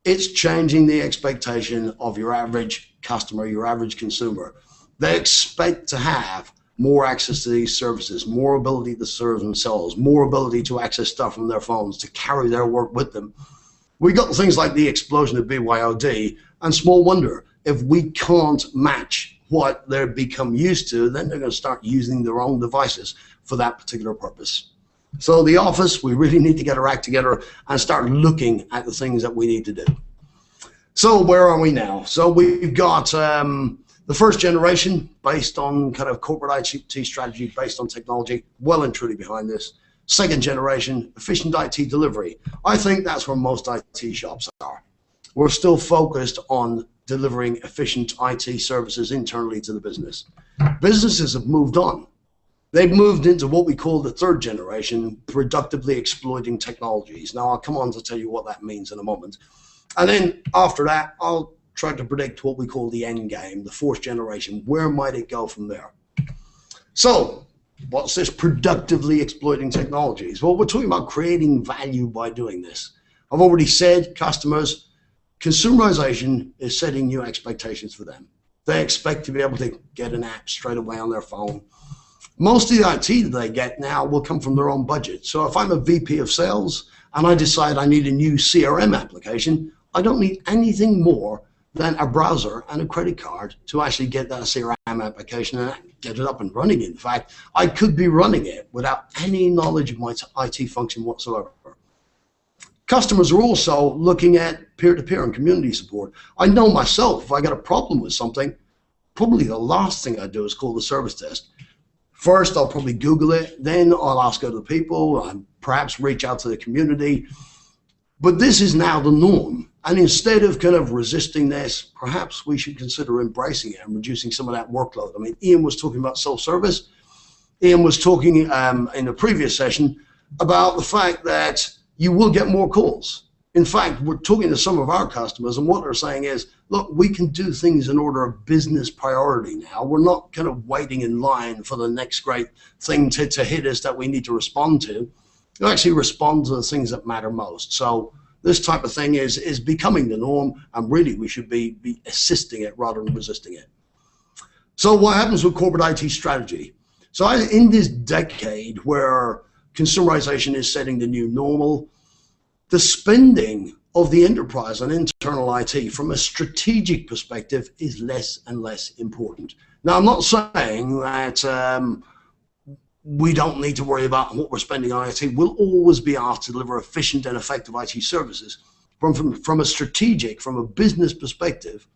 It's changing the expectation of your average customer, your average consumer. They expect to have more access to these services, more ability to serve themselves, more ability to access stuff from their phones, to carry their work with them. We got things like the explosion of BYOD, and small wonder if we can't match what they've become used to, then they're going to start using their own devices for that particular purpose. So the office, we really need to get our act together and start looking at the things that we need to do. So where are we now? So we've got the first generation based on kind of corporate IT strategy, based on technology, well and truly behind this. Second generation, efficient IT delivery. I think that's where most IT shops are. We're still focused on delivering efficient IT services internally to the business. Businesses have moved on. They've moved into what we call the third generation, productively exploiting technologies. Now, I'll come on to tell you what that means in a moment. And then after that, I'll try to predict what we call the end game, the fourth generation. Where might it go from there? So, what's this productively exploiting technologies? Well, we're talking about creating value by doing this. I've already said customers, consumerization is setting new expectations for them. They expect to be able to get an app straight away on their phone. Most of the IT that they get now will come from their own budget. So if I'm a VP of sales and I decide I need a new CRM application, I don't need anything more than a browser and a credit card to actually get that CRM application and get it up and running. In fact, I could be running it without any knowledge of my IT function whatsoever. Customers are also looking at peer-to-peer and community support. I know myself, if I got a problem with something, probably the last thing I do is call the service desk. First, I'll probably Google it, then I'll ask other people, and perhaps reach out to the community. But this is now the norm. And instead of kind of resisting this, perhaps we should consider embracing it and reducing some of that workload. I mean, Ian was talking about self-service. Ian was talking in the previous session about the fact that you will get more calls. In fact, we're talking to some of our customers, and what they're saying is, look, we can do things in order of business priority now. We're not kind of waiting in line for the next great thing to hit us that we need to respond to. You actually respond to the things that matter most. So this type of thing is becoming the norm, and really we should be assisting it rather than resisting it. So what happens with corporate IT strategy? So in this decade where consumerization is setting the new normal, the spending of the enterprise on internal IT from a strategic perspective is less and less important. Now, I'm not saying that we don't need to worry about what we're spending on IT. We'll always be asked to deliver efficient and effective IT services. From a strategic, from a business perspective,